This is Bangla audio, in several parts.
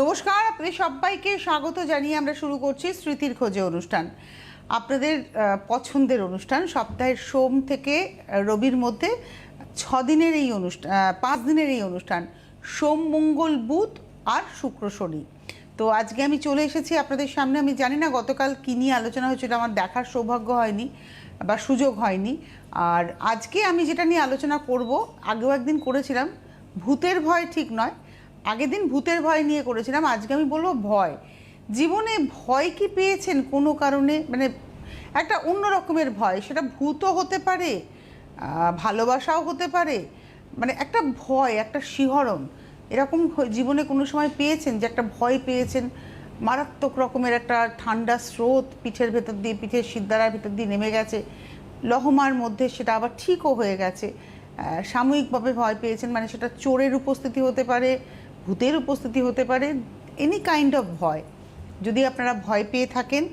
নমস্কার, আপনাদের সবাইকে স্বাগত জানিয়ে আমরা শুরু করছি স্মৃতির খোঁজে অনুষ্ঠান। আপনাদের পছন্দের অনুষ্ঠান, সপ্তাহের সোম থেকে রবির মধ্যে 6 দিনের এই অনুষ্ঠান, 5 দিনের এই অনুষ্ঠান, সোম মঙ্গল বুধ আর শুক্র শনি। তো আজকে আমি চলে এসেছি আপনাদের সামনে। আমি জানি না গতকাল কী নিয়ে আলোচনা হয়েছিল, আমার দেখার সৌভাগ্য হয়নি বা সুযোগ হয়নি। আর আজকে আমি যেটা নিয়ে আলোচনা করব, আগেও একদিন করেছিলাম, ভূতের ভয় ঠিক নয়, আগের দিন ভূতের ভয় নিয়ে করেছিলাম, আজকে আমি বলবো ভয়। জীবনে ভয় কি পেয়েছেন কোনো কারণে? মানে একটা অন্য রকমের ভয়, সেটা ভূতও হতে পারে, ভালোবাসাও হতে পারে, মানে একটা ভয়, একটা শিহরণ, এরকম জীবনে কোনো সময় পেয়েছেন যে একটা ভয় পেয়েছেন, মারাত্মক রকমের একটা ঠান্ডা স্রোত পিঠের ভেতর দিয়ে, পিঠের শিরদাঁড়ার ভেতর দিয়ে নেমে গেছে, লহমার মধ্যে সেটা আবার ঠিকও হয়ে গেছে। সাময়িকভাবে ভয় পেয়েছেন, মানে সেটা চোরের উপস্থিতি হতে পারে, ভূতের উপস্থিতি হতে পারে, এনি কাইন্ড অফ ভয়। যদি আপনারা ভয় পেয়ে থাকেন,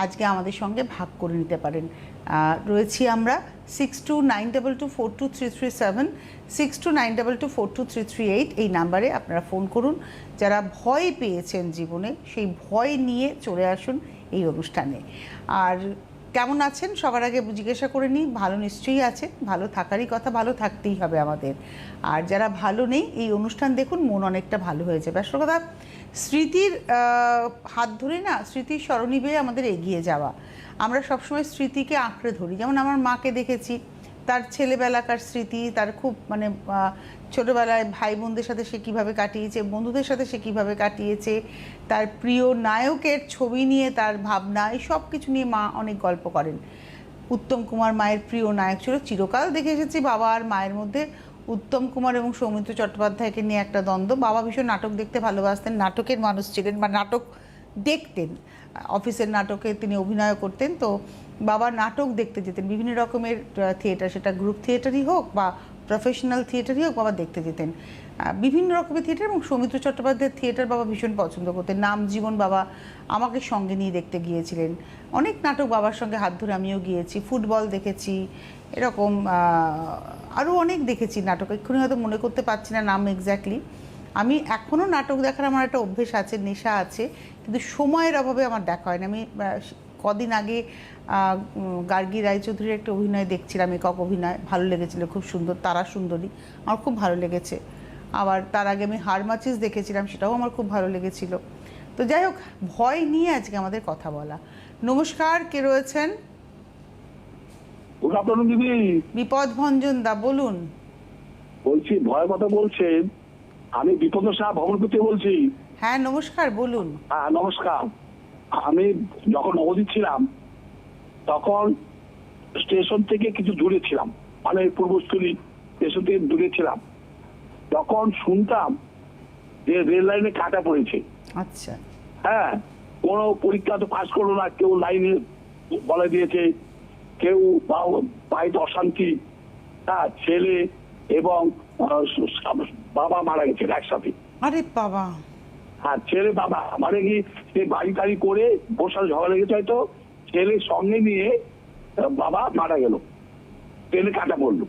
আজকে আমাদের সঙ্গে ভাগ করে নিতে পারেন। রয়েছি আমরা 6292242337, 6292242338 এই নাম্বারে আপনারা ফোন করুন। যারা ভয় পেয়েছেন জীবনে, সেই ভয় নিয়ে চলে আসুন এই অনুষ্ঠানে। আর কেমন আছেন সবার আগে জিজ্ঞাসা করে নিই। ভালো নিশ্চয়ই আছে, ভালো থাকারই কথা, ভালো থাকতেই হবে আমাদের। আর যারা ভালো নেই, এই অনুষ্ঠান দেখুন, মন অনেকটা ভালো হয়ে যাবে। আসল কথা, স্মৃতির হাত ধরে না, স্মৃতির সরণি বেয়ে আমাদের এগিয়ে যাওয়া। আমরা সবসময় স্মৃতিকে আঁকড়ে ধরি। যেমন আমার মাকে দেখেছি, তার ছেলেবেলাকার স্মৃতি, তার খুব মানে ছোটোবেলায় ভাই বোনদের সাথে সে কীভাবে কাটিয়েছে, বন্ধুদের সাথে সে কীভাবে কাটিয়েছে, তার প্রিয় নায়কের ছবি নিয়ে তার ভাবনা, এই সব কিছু নিয়ে মা অনেক গল্প করেন। উত্তম কুমার মায়ের প্রিয় নায়ক ছিল, চিরকাল দেখে এসেছি বাবা আর মায়ের মধ্যে উত্তম কুমার এবং সৌমিত্র চট্টোপাধ্যায়কে নিয়ে একটা দ্বন্দ্ব। বাবা ভীষণ নাটক দেখতে ভালোবাসতেন, নাটকের মানুষ ছিলেন বা নাটক দেখতেন, অফিসের নাটকে তিনি অভিনয় করতেন। তো বাবা নাটক দেখতে যেতেন, বিভিন্ন রকমের থিয়েটার, সেটা গ্রুপ থিয়েটারই হোক বা প্রফেশনাল থিয়েটারই হোক, বাবা দেখতে যেতেন বিভিন্ন রকমের থিয়েটার। এবং সৌমিত্র চট্টোপাধ্যায়ের থিয়েটার বাবা ভীষণ পছন্দ করতেন। নাম জীবন বাবা আমাকে সঙ্গে নিয়ে দেখতে গিয়েছিলেন, অনেক নাটক বাবার সঙ্গে হাত ধরে আমিও গিয়েছি, ফুটবল দেখেছি, এরকম আরও অনেক দেখেছি নাটক, এক্ষুনি হয়তো মনে করতে পারছি না নাম এক্স্যাক্টলি। আমি এখনও নাটক দেখার আমার একটা অভ্যেস আছে, নেশা আছে, কিন্তু সময়ের অভাবে আমার দেখা হয় না। আমি কদিন আগে গার্গী রায়চৌধুরীর একটা অভিনয় দেখছিলাম, একক অভিনয়, ভালো লেগেছিলো, খুব সুন্দর, তারা সুন্দরী, আমার খুব ভালো লেগেছে। আবার তার আগে আমি হারমাচিস দেখেছিলাম, সেটাও আমার খুব ভালো লেগেছিল। তো যাই হোক, ভয় নিয়ে আজকে আমাদের কথা বলা। নমস্কার, কে রয়েছেন? বিপদ ভঞ্জন দা, বলুন। বলছি ভয়ের কথা বলছেন, আমি বিপদ সাহা ভ্রমণ করতে বলছি। হ্যাঁ নমস্কার, বলুন। হ্যাঁ নমস্কার। আমি যখন নবদ্বীপ ছিলাম তখন স্টেশন থেকে কিছু দূরে ছিলাম, মানে পূর্বস্থলী স্টেশন থেকে দূরে ছিলাম। তখন শুনতাম যে রেল লাইনে কাটা পড়েছে। আচ্ছা। হ্যাঁ, কোনো পরীক্ষা তো পাস করলো না, কেউ লাইনে বলে দিয়েছে, কেউ বাড়িতে অশান্তি, হ্যাঁ, ছেলে এবং বাবা মারা গেছে একসাথে। আরে বাবা। হ্যাঁ, ছেলে বাবা মানে কি, সে বাড়ি টাড়ি করে বসার ঝগড়া লেগেছে হয়তো, ছেলের সঙ্গে নিয়ে বাবা মারা গেল, ট্রেনে কাটা পড়লো।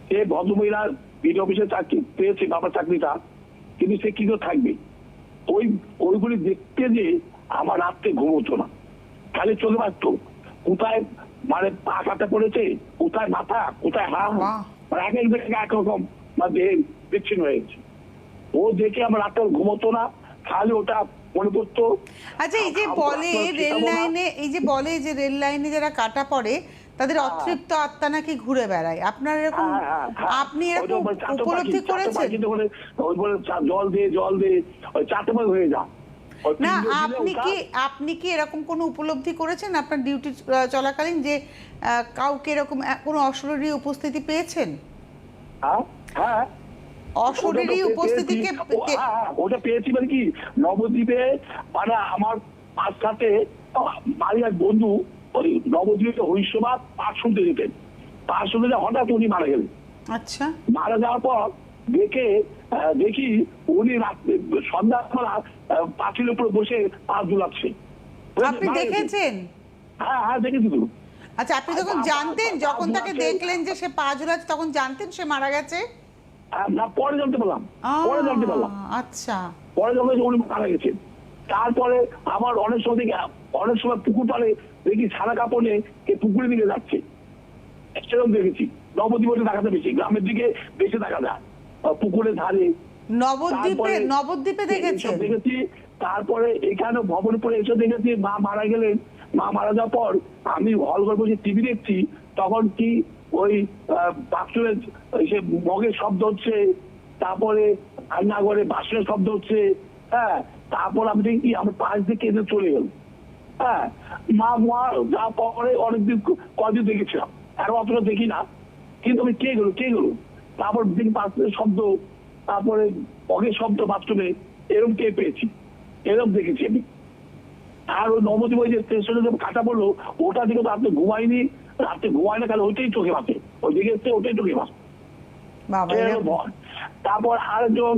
সে ভদ্রমহিলা বিডিও অফিসে চাকরি পেয়েছে, বাবার চাকরিটা, কিন্তু সে কি করে থাকবে? ওইগুলি দেখতে যে আমার রাত্রে ঘুমোতো না, খালি চলে পারতো কোথায় মানে পা কাটা পড়েছে, কোথায় মাথা, কোথায় হাত, মানে এক এক জায়গায় একরকম মানে বিচ্ছিন্ন হয়ে গেছে। ও দেখে আমার রাত্রে ঘুমোতো না, খালি ওটা মনে করতো। আচ্ছা, এই যে বলে রেল লাইনে, এই যে বলে যে রেল লাইনে যারা কাটা পড়ে তাদের অতৃপ্ত আত্মা নাকি ঘুরে বেড়ায়, আপনার এরকম, আপনি এরকম উপলব্ধি করেছেন? জল দিয়ে ওই চারটে মাস হয়ে যা না, আপনি কি এরকম কোনো উপলব্ধি করেছেন আপনার ডিউটি চলাকালীন, যে কাউকে এরকম কোনো অশরীরী উপস্থিতি পেয়েছেন? হ্যাঁ, অশরীরী উপস্থিতিকে ওটা পেয়েছি। মানে কি, নবদ্বীপে মানে আমার পাঁচ সাথে বাড়ির এক বন্ধু ওই নবদ্বীপে হরিষবাদ পাঠ শুনতে যেতেন, পাঠ শুনতে হঠাৎ উনি মারা গেলেন। আচ্ছা। মারা যাওয়ার পর দেখি উনি সন্ধ্যাবেলা পাঁচিলের উপরে বসে পা ঝুলাচ্ছে। আপনি দেখেছেন? হ্যাঁ হ্যাঁ, দেখেছি তো। আচ্ছা, আপনি তখন জানতেন, যখন তাকে দেখলেন যে সে পা ঝুলাচ্ছে, তখন জানতেন সে মারা গেছে? না, পরে জানতে পারলাম। আচ্ছা, পরে জানতে উনি মারা গেছেন। তারপরে আমার অনেক সময় পুকুর পাড়ে দেখি সাদা কাপড় নিয়ে কে পুকুরের দিকে যাচ্ছে, সেরকম দেখেছি। নবদ্বীপে দেখাতে বেশি, গ্রামের দিকে বেশি দেখা যায়, পুকুরের ধারে। নবদ্বীপে দেখেছি। তারপরে এখানে ভবনপুরে এসে দেখেছি মা মারা গেলেন। মা মারা যাওয়ার পর আমি হল ঘর বসে টিভি দেখছি, তখন কি ওই বাথরুমের সে মগের শব্দ হচ্ছে, তারপরে রান্নাঘরে বাসনের শব্দ হচ্ছে। হ্যাঁ, তারপর আমি দেখি কি আমার পাশ দিয়ে কেঁদে চলে গেল। হ্যাঁ, মা যাওয়ার পরে অনেকদিন কদিন দেখেছিলাম, আর অতটা দেখি না, কিন্তু আমি কে গেল। তারপর দেখি বাথরুমের শব্দ, তারপরে মগের শব্দ বাথরুমে, এরকম কে পেয়েছি, এরকম দেখেছি আমি। আর ওই নবদ্বীপ ওই যে স্টেশনে যে কাটা পড়লো, ওটা দিকে তো রাত্রে ঘুমাইনি, খালি ওইটাই চোখে বাঁচে, ওই দিকে এসছে ওটাই চোখে বাঁচে। তারপর আরেকজন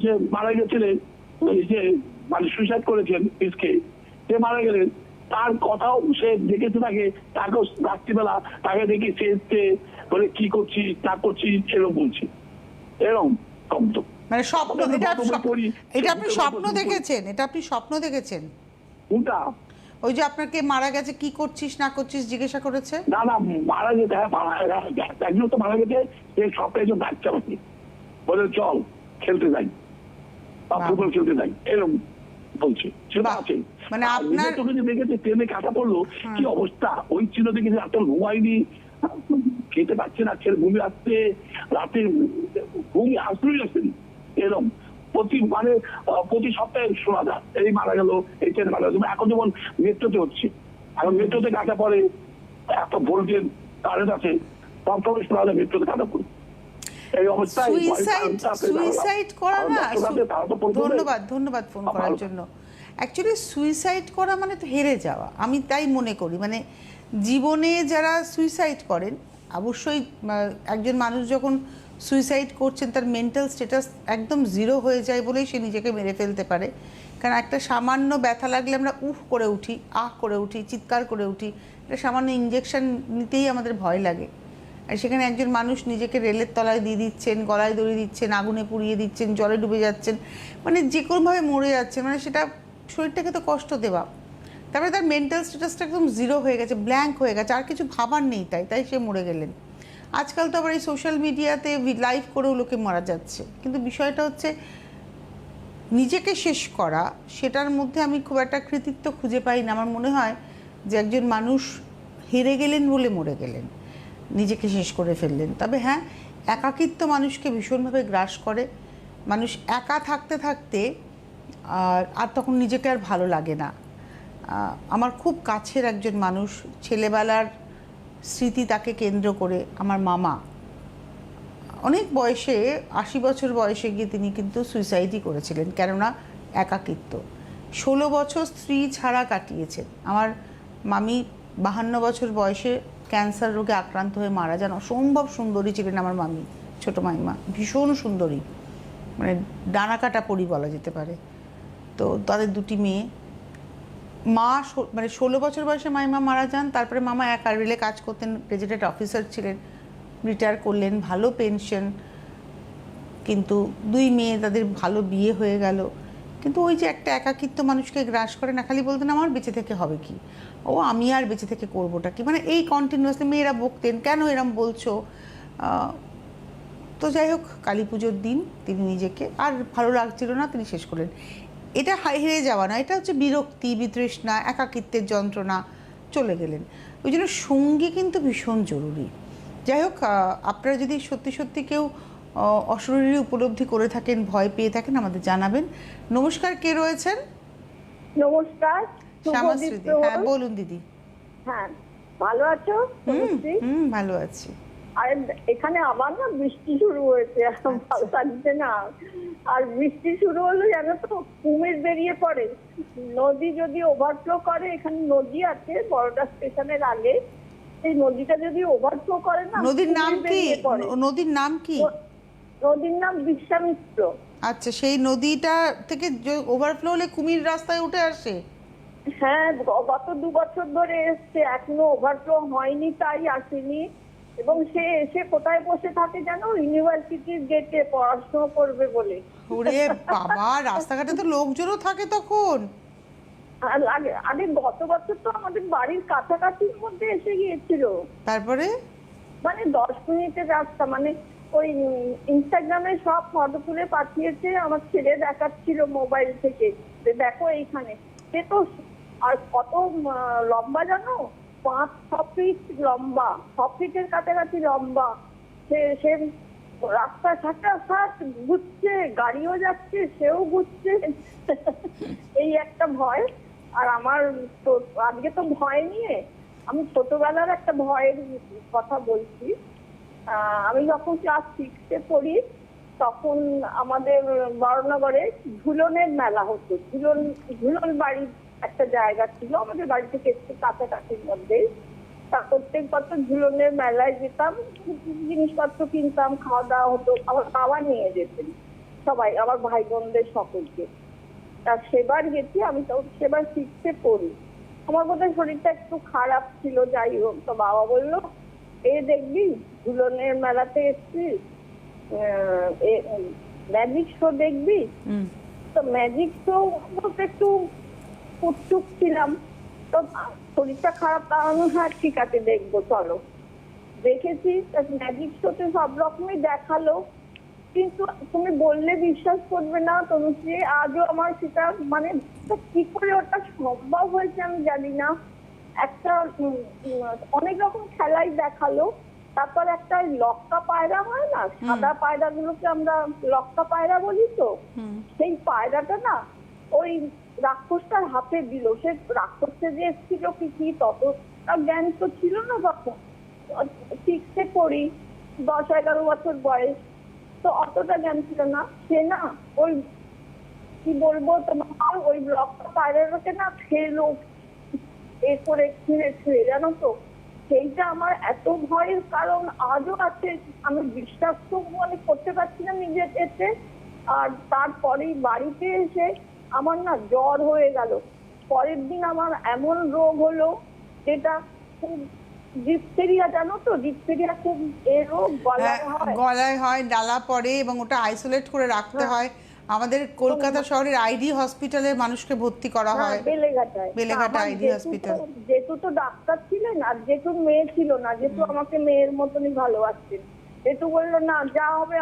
যে মারা গেছিলেন, মানে সুইসাইড করেছেন পিসকে, সে মারা গেলেন, তার কথাও সে দেখেছে, তাকেও রাত্রিবেলা তাকে দেখি সে এসছে বলে কি করছি না করছি এরকম বলছি, এরকম কমত। মানে স্বপ্ন, এটা আপনি স্বপ্ন দেখেছেন? এটা আপনি স্বপ্ন দেখেছেন? কোনটা? ওই যে আপনাকে মারা গেছে, কি করছিস না করছিস জিজ্ঞাসা করেছে? না, মারা যেতে, একজন তো মারা গেছে, এই সপ্তাহে একজন বাচ্চা বাকি বলে চল খেলতে যাই বা ফুটবল খেলতে যাই, এরকম বলছে। সেটা আছে। মানে আপনার চোখে যে দেখেছে ট্রেনে কাটা পড়লো, কি অবস্থা, ওই ছিল দেখেছি রাতে ঘুমাইনি, খেতে পারছে না, ছেলে ঘুমিয়ে আসছে, রাতে ঘুমিয়ে আসলেই আসেনি, এরকম প্রতি সপ্তাহে শোনা যায় এই মারা গেল, এই ট্রেনে মারা গেল। এখন যেমন মেট্রোতে হচ্ছে, এখন মেট্রোতে কাটা পড়ে, এত ভোল্টেজ কারেন্ট আছে, সবসময় শোনা যায় মেট্রোতে কাটা পড়ে। এই অবস্থায় সুইসাইড করা না, ধন্যবাদ ফোন করার জন্য। অ্যাকচুয়ালি সুইসাইড করা মানে তো হেরে যাওয়া, আমি তাই মনে করি। মানে জীবনে যারা সুইসাইড করেন, অবশ্যই একজন মানুষ যখন সুইসাইড করছেন তার মেন্টাল স্ট্যাটাস একদম জিরো হয়ে যায় বলেই সে নিজেকে মেরে ফেলতে পারে। কারণ একটা সামান্য ব্যথা লাগলে আমরা উফ করে উঠি, আহ করে উঠি, চিৎকার করে উঠি, একটা সামান্য ইঞ্জেকশন নিতেই আমাদের ভয় লাগে। আর সেখানে একজন মানুষ নিজেকে রেলের তলায় দিয়ে দিচ্ছেন, গলায় দড়ি দিচ্ছেন, আগুনে পুড়িয়ে দিচ্ছেন, জলে ডুবে যাচ্ছেন, মানে যে কোনোভাবে মরে যাচ্ছেন, মানে সেটা শরীরটাকে তো কষ্ট দেওয়া। তারপরে তার মেন্টাল স্ট্যাটাসটা একদম জিরো হয়ে গেছে, ব্ল্যাঙ্ক হয়ে গেছে, আর কিছু ভাবার নেই, তাই সে মরে গেলেন। আজকাল তো আবার এই সোশ্যাল মিডিয়াতে লাইভ করেও লোকে মারা যাচ্ছে, কিন্তু বিষয়টা হচ্ছে নিজেকে শেষ করা, সেটার মধ্যে আমি খুব একটা কৃতিত্ব খুঁজে পাই না। আমার মনে হয় যে একজন মানুষ হেরে গেলেন বলে মরে গেলেন, নিজেকে শেষ করে ফেললেন। তবে হ্যাঁ, একাকিত্ব মানুষকে ভীষণভাবে গ্রাস করে। মানুষ একা থাকতে থাকতে আর তখন নিজেকে আর ভালো লাগে না। আমার খুব কাছের একজন মানুষ, ছেলেবেলার স্মৃতি তাকে কেন্দ্র করে, আমার মামা, অনেক বয়সে 80 বছর বয়সে গিয়ে তিনি কিন্তু সুইসাইডই করেছিলেন, কেননা একাকিত্ব। 16 বছর স্ত্রী ছাড়া কাটিয়েছেন। আমার মামি 52 বছর বয়সে ক্যান্সার রোগে আক্রান্ত হয়ে মারা যান। অসম্ভব সুন্দরী ছিলেন আমার মামি, ছোটো মাইমা, ভীষণ সুন্দরী, মানে ডানা কাটা পরি বলা যেতে পারে। তো তাদের দুটি মেয়ে। মা মানে 16 বছর বয়সে মাইমা মারা যান। তারপরে মামা একা রেলে কাজ করতেন, গেজেটেড অফিসার ছিলেন, রিটায়ার করলেন, ভালো পেনশন, কিন্তু 2 মেয়ে, তাদের ভালো বিয়ে হয়ে গেল। কিন্তু ওই যে একটা একাকিত্ব মানুষকে গ্রাস করে না, খালি বলতেন আমার বেঁচে থেকে হবে কি, ও আমি আর বেঁচে থেকে করবোটা কি, মানে এই কন্টিনিউয়াসলি মেয়েরা বকতেন, কেন এরম বলছো। তো যাই হোক, কালী পুজোর দিন তিনি নিজেকে আর ভালো লাগছিল না, তিনি শেষ করলেন। এটা হেরে যাওয়া না, এটা হচ্ছে বিরক্তি, বিতৃষ্ণা, একাকিত্বের যন্ত্রণা, চলে গেলেন। ওই জন্য সঙ্গী কিন্তু ভীষণ জরুরি। যাই হোক, আপনারা যদি সত্যি সত্যি কেউ অশরীরী উপলব্ধি করে থাকেন, ভয় পেয়ে থাকেন, আমাদের জানাবেন। নমস্কার, কে রয়েছেন? নমস্কার, শ্যামাশ্রীদি। হ্যাঁ বলুন দিদি। হ্যাঁ, ভালো আছো? ভালো আছি। আর এখানে আবার না বৃষ্টি শুরু হয়েছে, ভালো লাগছে না। আর বৃষ্টি শুরু হলে জানো তো কুমির বেরিয়ে পড়ে। নদী যদি ওভারফ্লো করে, এখানে নদী আছে বড়টা স্টেশনের আগে, এই নদীটা যদি ওভারফ্লো করে না, নদীর নাম কি? নদীর নাম কি? নদীর নাম বিশ্বামিত্র। আচ্ছা, সেই নদীটা থেকে ওভারফ্লো হলে কুমির রাস্তায় উঠে আসে? হ্যাঁ, গত 2 বছর ধরে এসছে, এখনো ওভারফ্লো হয়নি, তাই আসেনি। এবং সে এসে কোথায় বসে থাকে জানো, ইউনিভার্সিটির গেটে পড়াশোনা করবে বলে। ওরে বাবা, রাস্তাঘাটে তো লোকজনও থাকে তখন। আর আগে আগে গত বছর তো আমাদের বাড়ির কাছাকাছির মধ্যে এসে গিয়েছিল। তারপরে মানে 10 মিনিটের রাস্তা, মানে ওই ইনস্টাগ্রামে সব ফটো তুলে পাঠিয়েছে, আমার ছেলে দেখাচ্ছিল মোবাইল থেকে যে দেখো এইখানে। সে তো আর কত লম্বা জানো, 5-6 ফিট লম্বা, 6 ফিটের কাছাকাছি লম্বা। সে রাস্তার সাথে ঘুরছে, গাড়িও যাচ্ছে, সেও ঘুরছে। এই একটা ভয়। আর আমার তো আজকে তো ভয় নিয়ে, আমি ছোটবেলার একটা ভয়ের কথা বলছি। আমি যখন ক্লাস 6-এ পড়ি তখন আমাদের বড়নগরে ঝুলনের মেলা হতো। ঝুলন বাড়ির একটা জায়গা ছিল আমাদের বাড়ি থেকে একটু কাছাকাছির মধ্যে। তা প্রত্যেক বছর ঝুলনের মেলায় যেতাম, জিনিসপত্র কিনতাম, খাওয়া দাওয়া হতো। আমার বাবা নিয়ে যেতেন সবাই, আমার ভাই বোনদের সকলকে। তা সেবার গেছি, আমি তো সেবার 6-এ পড়ি। আমার বোধহয় শরীরটা একটু খারাপ ছিল, যাই হোক। তো বাবা বললো, দেখবি ঝুলনের মেলাতে এসছি, ম্যাজিক শো দেখবি? তো ম্যাজিক শো বলতে একটু উৎসুক ছিলাম। তো শরীরটা খারাপ, তাহলে হ্যাঁ ঠিক আছে দেখবো, চলো। দেখেছি ম্যাজিক শোতে সব রকমই দেখালো, কিন্তু তুমি বললে বিশ্বাস করবে না তনুশ্রী, আজও আমার সেটা মানে কি করে ওটা সম্ভব হয়েছে আমি জানি না। একটা অনেক রকম খেলাই দেখালো, তারপর একটা লক্কা পায়রা হয় না, সাদা পায়রাগুলোকে আমরা লক্কা পায়রা বলি, তো সেই পায়রাটা না ওই রাক্ষসটার হাতে দিল। সে রাক্ষসে যে এসেছিল কি ততটা জ্ঞান তো ছিল না তখন, 6-এ পড়ি, 10-11 বছর বয়স, তো অতটা জ্ঞান ছিল না। সে না ওই কি বলবো তোমার, ওই লক্কা পায়রাটাকে না খেলো, এ করে ছিঁড়ে জানো তো। সেইটা আমার এত ভয়ের কারণ আজও আছে, আমি বিশ্বাস তো মানে করতে পারছি না নিজের এতে। আর তারপরেই বাড়িতে এসে আমার না জ্বর হয়ে গেল। পরের দিন আমার এমন রোগ হলো যেটা খুব ডিপথেরিয়া, জানো তো, ডিপথেরিয়া খুব রোগ, গলায় হয়, ডালা পড়ে এবং ওটা আইসোলেট করে রাখতে হয়। আমাদের কলকাতা শহরের আইডি হসপিটালে মানুষকে ভর্তি করা হয়, বেলেঘাটা আইডি হসপিটাল। যেহেতু তো ডাক্তার ছিলেন, আর যেহেতু মেয়ে ছিল না, যেহেতু আমাকে মেয়ের মতনই ভালোবাসতেন, যেহেতু বললো না যা হবে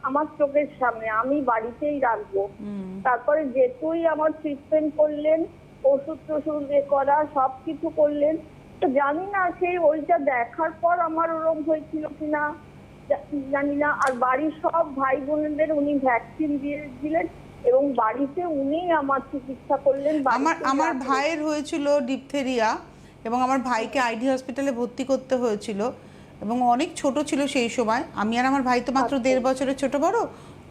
আমার চোখের সামনে, আমি বাড়িতেই রাখবো। তারপরে যেহেতুই আমার ট্রিটমেন্ট করলেন, ওষুধ টষুধ করা সবকিছু করলেন, তো জানি না সেই ওইটা দেখার পর আমার ওরকম হয়েছিল কিনা জানি না। আর বাড়ির সব ভাই বোনদের উনি ভ্যাকসিন দিয়ে দিলেন এবং বাড়িতে উনি আমার চিকিৎসা করলেন। আমার ভাইয়ের হয়েছিল ডিপথেরিয়া এবং আমার ভাইকে আইডি হসপিটালে ভর্তি করতে হয়েছিল এবং অনেক ছোট ছিল সেই সময়। আমি আর আমার ভাই তো মাত্র 1.5 বছরের ছোট বড়,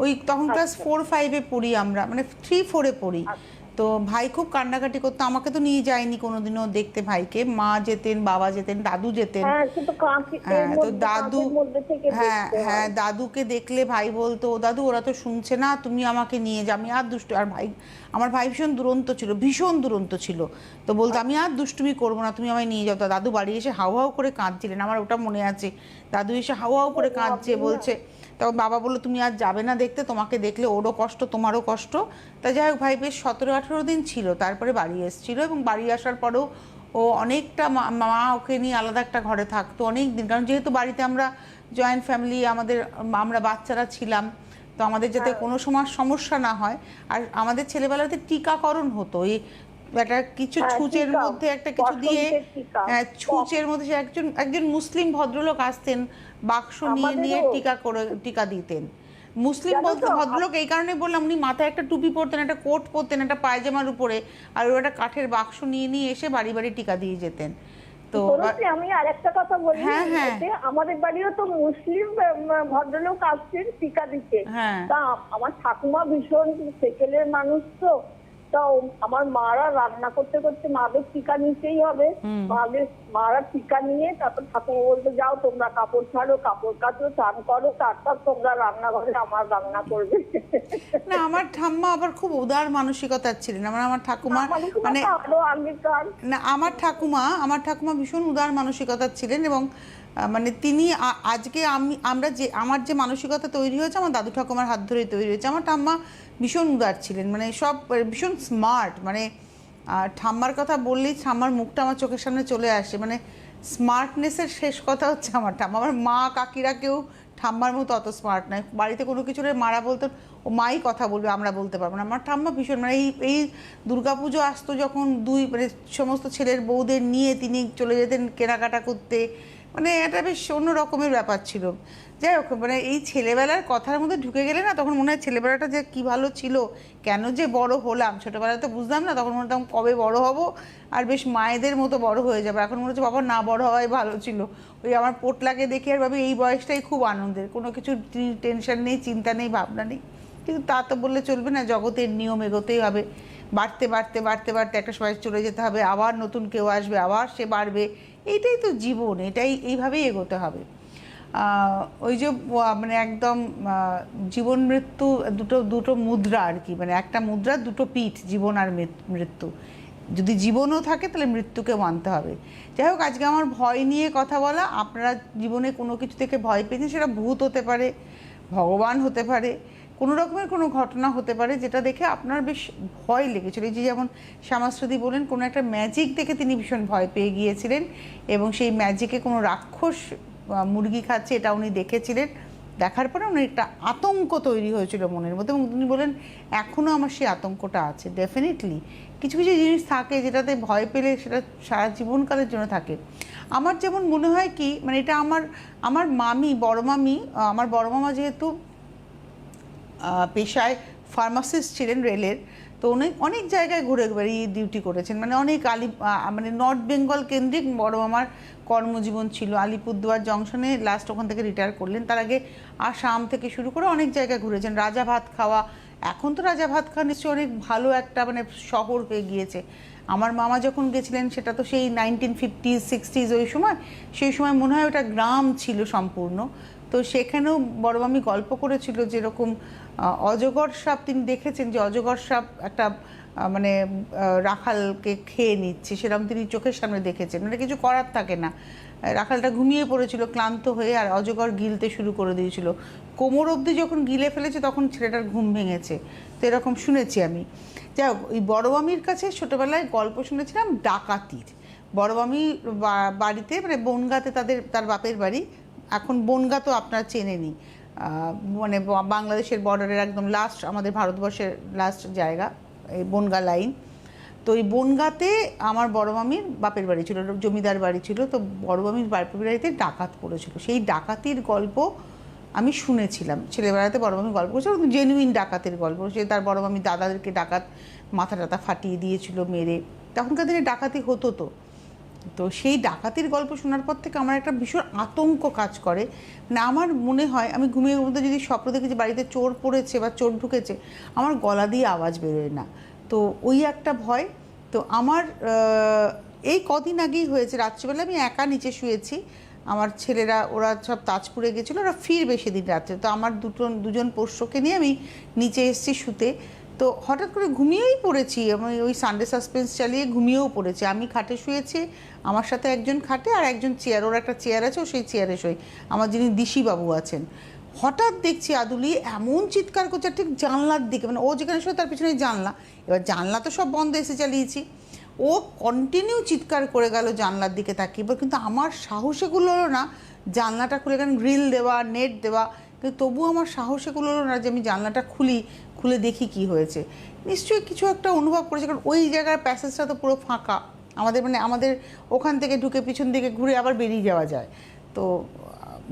ওই তখন ক্লাস 4-5-এ পড়ি আমরা, মানে 3-4-এ পড়ি। তো ভাই খুব কান্নাকাটি করতো, আমাকে তো নিয়ে যায়নি কোনোদিনও দেখতে ভাইকে। মা যেতেন, বাবা যেতেন, দাদু যেতেন। তো দাদু, হ্যাঁ দাদুকে দেখলে ভাই বলতো, ও দাদু ওরা তো শুনছে না, তুমি আমাকে নিয়ে যাও, আমি আর দুষ্টু। আর আমার ভাই ভীষণ দুরন্ত ছিল, ভীষণ দুরন্ত ছিল। তো বলতো আমি আর দুষ্টুমি করবো না, তুমি আমায় নিয়ে যাও। তো দাদু বাড়ি এসে হাউ হাউ করে কাঁদছিলেন, আমার ওটা মনে আছে। দাদু এসে হাউ হাউ করে কাঁদছে, বলছে। তখন বাবা বললো তুমি আর যাবে না দেখতে, তোমাকে দেখলে ওরও কষ্ট তোমারও কষ্ট। তা যাই হোক, ভাই বেশ 17-18 দিন ছিল, তারপরে বাড়ি এসেছিল। এবং বাড়ি আসার পরেও ও অনেকটা, মা ওকে নিয়ে আলাদা একটা ঘরে থাকতো অনেক দিন, কারণ যেহেতু বাড়িতে আমরা জয়েন্ট ফ্যামিলি, আমরা বাচ্চারা ছিলাম, তো আমাদের যাতে কোনো সময় সমস্যা না হয়। আর আমাদের ছেলেবেলাতে টিকাকরণ হতো, এই একটা কিছু ছুঁচের মধ্যে একটা কিছু দিয়ে, ছুঁচের মধ্যে একজন মুসলিম ভদ্রলোক আসতেন, বাক্স নিয়ে টিকা দিতেন। মুসলিম ভদ্রলোক এই কারণে বললাম, উনি মাথায় একটা টুপি পরতেন, একটা কোট পরতেন, একটা পায়জামার উপরে, আর ওরা একটা কাঠের বাক্স নিয়ে এসে বাড়ি বাড়ি টিকা দিয়ে যেতেন। তো আমি আরেকটা কথা বলি, আমাদের বাড়িও তো মুসলিম ভদ্রলোক আসছেন টিকা দিতে। তা আমার ঠাকুমা ভীষণ সেকেলের মানুষ, তো তা আমার মারা রান্না করতে করতে মাদের টিকা নিতেই হবে, মারা টিকা নিয়ে তারপর ঠাকুমা বলতে যাও তোমরা কাপড় ছাড়ো, কাপড় কাচো, চান করো, তারপর তোমরা রান্নাঘরে আমার রান্না করবে। না আমার ঠাম্মা আবার খুব উদার মানসিকতার ছিলেন। আমার ঠাকুমা মানে আরো আগেকার না আমার ঠাকুমা ভীষণ উদার মানসিকতার ছিলেন এবং মানে তিনি আজকে আমরা যে আমার যে মানসিকতা তৈরি হয়েছে আমার দাদু ঠাকুমার হাত ধরেই তৈরি হয়েছে। আমার ঠাম্মা ভীষণ উদার ছিলেন, মানে সব ভীষণ স্মার্ট, মানে ঠাম্মার কথা বললেই ঠাম্মার মুখটা আমার চোখের সামনে চলে আসে। মানে স্মার্টনেসের শেষ কথা হচ্ছে আমার ঠাম্মা। আমার মা কাকিরা কেউ ঠাম্মার মতো অত স্মার্ট নয়। বাড়িতে কোনো কিছু মারা বলতেন ও মাই কথা বলবে, আমরা বলতে পারবো না। আমার ঠাম্মা ভীষণ মানে এই দুর্গাপুজো আসতো যখন মানে সমস্ত ছেলের বউদের নিয়ে তিনি চলে যেতেন কেনাকাটা করতে, মানে এটা বেশ অন্য রকমের ব্যাপার ছিল। যাই হোক, মানে এই ছেলেবেলার কথার মধ্যে ঢুকে গেলে না তখন মনে হয় ছেলেবেলাটা যে কী ভালো ছিল, কেন যে বড় হলাম। ছোটোবেলায় তো বুঝতাম না, তখন মনে হতাম কবে বড় হব আর বেশ মায়েদের মতো বড় হয়ে যাবে। এখন মনে হচ্ছে বাবা না বড় হওয়াই ভালো ছিল। ওই আমার পোটলাকে দেখে আর ভাবি এই বয়সটাই খুব আনন্দের, কোনো কিছু টেনশন নেই, চিন্তা নেই, ভাবনা নেই। কিন্তু তা তো বললে চলবে না, জগতের নিয়ম এগোতেই হবে। বাড়তে বাড়তে বাড়তে বাড়তে একটা সময় চলে যেতে হবে, আবার নতুন কেউ আসবে, আবার সে বাড়বে। এইটাই তো জীবন, এইভাবেই এগোতে হবে। ওই যে মানে একদম জীবন মৃত্যু দুটো মুদ্রা আর কি, মানে একটা মুদ্রার দুটো পিঠ, জীবন আর মৃত্যু। যদি জীবনও থাকে তাহলে মৃত্যুকে মানতে হবে। যাই হোক, আজকে আমার ভয় নিয়ে কথা বলা। আপনারা জীবনে কোনো কিছু থেকে ভয় পেয়েছেন, সেটা ভূত হতে পারে, ভগবান হতে পারে, কোনো রকমের কোনো ঘটনা হতে পারে যেটা দেখে আপনার বেশ ভয় লেগেছিল। এই যে যেমন শ্যামাশ্রুতি বলেন কোনো একটা ম্যাজিক দেখে তিনি ভীষণ ভয় পেয়ে গিয়েছিলেন এবং সেই ম্যাজিকে কোনো রাক্ষস মুরগি খাচ্ছে এটা উনি দেখেছিলেন। দেখার পরে উনি একটা আতঙ্ক তৈরি হয়েছিল মনের মধ্যে এবং তিনি বলেন এখনও আমার সেই আতঙ্কটা আছে। ডেফিনেটলি কিছু কিছু জিনিস থাকে যেটাতে ভয় পেলে সেটা সারা জীবনকালের জন্য থাকে। আমার যেমন মনে হয় কি, মানে এটা আমার মামি, বড় মামি, আমার বড় মামা যেহেতু পেশায় ফার্মাসিস্ট ছিলেন রেলের, তো উনি অনেক জায়গায় ঘুরে বেড়িয়ে ডিউটি করেছেন, মানে অনেক মানে নর্থ বেঙ্গল কেন্দ্রিক বড় আমার কর্মজীবন ছিল। আলিপুরদুয়ার জংশনে লাস্ট ওখান থেকে রিটায়ার করলেন। তার আগে আসাম থেকে শুরু করে অনেক জায়গায় ঘুরেছেন। রাজা ভাত খাওয়া, এখন তো রাজা ভাত খাওয়া নিশ্চয়ই অনেক ভালো একটা মানে শহর হয়ে গিয়েছে। আমার মামা যখন গেছিলেন সেটা তো সেই 1950s 60s ওই সময়, সেই সময় মনে হয় ওটা গ্রাম ছিল সম্পূর্ণ। তো সেখানেও বড় মামি গল্প করেছিল যেরকম অজগর সাপ তিনি দেখেছেন, যে অজগর সাপ একটা মানে রাখালকে খেয়ে নিচ্ছে, সেরকম তিনি চোখের সামনে দেখেছেন। মানে কিছু করার থাকে না, রাখালটা ঘুমিয়ে পড়েছিল ক্লান্ত হয়ে আর অজগর গিলতে শুরু করে দিয়েছিল। কোমর অবধি যখন গিলে ফেলেছে তখন ছেলেটার ঘুম ভেঙেছে। তো এরকম শুনেছি আমি। যাই হোক, ওই বড় মামির কাছে ছোটোবেলায় গল্প শুনেছিলাম ডাকাতির। বড় মামি বাড়িতে মানে বনগাঁতে তার বাপের বাড়ি। এখন বনগাঁ তো আপনারা চেনেনি, মানে বাংলাদেশের বর্ডারের একদম লাস্ট, আমাদের ভারতবর্ষের লাস্ট জায়গা এই বনগাঁ লাইন। তো এই বনগাঁতে আমার বড় মামির বাপের বাড়ি ছিল, জমিদার বাড়ি ছিল। তো বড় মামির বাপের বাড়িতে ডাকাত পড়েছিল। সেই ডাকাতির গল্প আমি শুনেছিলাম ছেলেবেলাতে। বড় মামি গল্প করেছিল, জেনুইন ডাকাতের গল্প। সে তার বড় মামি দাদাদেরকে ডাকাত মাথা টাথা ফাটিয়ে দিয়েছিল মেরে। তখনকার দিনে ডাকাতি হতো। তো সেই ডাকাতির গল্প শোনার পর থেকে আমার একটা ভীষণ আতঙ্ক কাজ করে। মানে আমার মনে হয় আমি ঘুমিয়ে মধ্যে যদি স্বপ্ন দেখি যে বাড়িতে চোর পড়েছে বা চোর ঢুকেছে, আমার গলা দিয়ে আওয়াজ বেরোয় না। তো ওই একটা ভয়। তো আমার এই কদিন আগেই হয়েছে, রাত্রিবেলা আমি একা নিচে শুয়েছি, আমার ছেলেরা ওরা সব তাজপুরে গেছিলো, ওরা ফিরবে সেদিন রাত্রে। তো আমার দুজন পোষ্যকে নিয়ে আমি নিচে এসেছি শুতে। তো হঠাৎ করে ঘুমিয়েই পড়েছি, আমি ওই সানডে সাসপেন্স চালিয়ে ঘুমিয়েও পড়েছি। আমি খাটে শুয়েছি, আমার সাথে একজন খাটে আর একজন চেয়ার, ওর একটা চেয়ার আছে, ও সেই চেয়ারে শোয়, আমার যিনি দিশিবাবু আছেন। হঠাৎ দেখছি আদুলি এমন চিৎকার করছে ঠিক জানলার দিকে, মানে ও যেখানে শোয় তার পিছনে জানলা, এবার জানলা তো সব বন্ধ, এসে চালিয়েছি, ও কন্টিনিউ চিৎকার করে গেল জানলার দিকে তাকিয়ে। কিন্তু আমার সাহসে কুলোলো না জানলাটা খুলে, কারণ গ্রিল দেওয়া, নেট দেওয়া, কিন্তু তবু আমার সাহসে কুলোলো না যে আমি জানলাটা খুলে দেখি কি হয়েছে। নিশ্চয়ই কিছু একটা অনুভব করেছে, কারণ ওই জায়গার প্যাসেজটা তো পুরো ফাঁকা। আমাদের ওখান থেকে ঢুকে পিছন দিকে ঘুরে আবার বেরিয়ে যাওয়া যায়। তো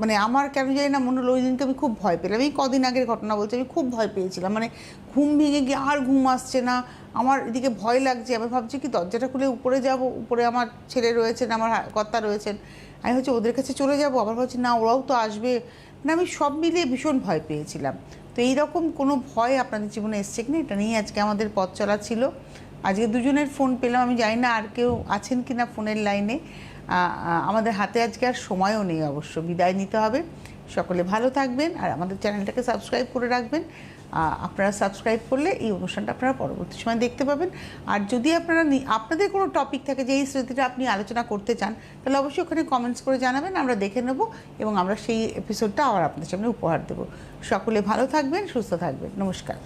মানে আমার কেন জানি না মনে হলো ওই দিনকে আমি খুব ভয় পেলাম। এই কদিন আগের ঘটনা বলছি, আমি খুব ভয় পেয়েছিলাম। মানে ঘুম ভেঙে গিয়ে আর ঘুম আসছে না, আমার এদিকে ভয় লাগছে। আমি ভাবছি কি দরজাটা খুলে উপরে যাব, উপরে আমার ছেলে রয়েছেন, আমার কর্তা রয়েছেন, আমি হচ্ছে ওদের কাছে চলে যাব। আবার ভাবছি না ওরাও তো আসবে, মানে আমি সব মিলিয়ে ভীষণ ভয় পেয়েছিলাম। তো এইরকম কোনো ভয় আপনাদের জীবনে এসছে কিনা, এটা নিয়ে আজকে আমাদের পথ চলা ছিল। আজকে দুজনের ফোন পেলাম, আমি জানি না আর কেউ আছেন কি না ফোনের লাইনে। আমাদের হাতে আজকে আর সময়ও নেই, অবশ্য বিদায় নিতে হবে। সকলে ভালো থাকবেন আর আমাদের চ্যানেলটাকে সাবস্ক্রাইব করে রাখবেন। আপনারা সাবস্ক্রাইব করলে এই অনুষ্ঠানটা আপনারা পরবর্তী সময় দেখতে পাবেন। আর যদি আপনাদের কোনো টপিক থাকে যে এই স্মৃতিটা আপনি আলোচনা করতে চান, তাহলে অবশ্যই ওখানে কমেন্টস করে জানাবেন, আমরা দেখে নেব এবং আমরা সেই এপিসোডটা আবার আপনাদের সামনে উপহার দেব। সকলে ভালো থাকবেন, সুস্থ থাকবেন। নমস্কার।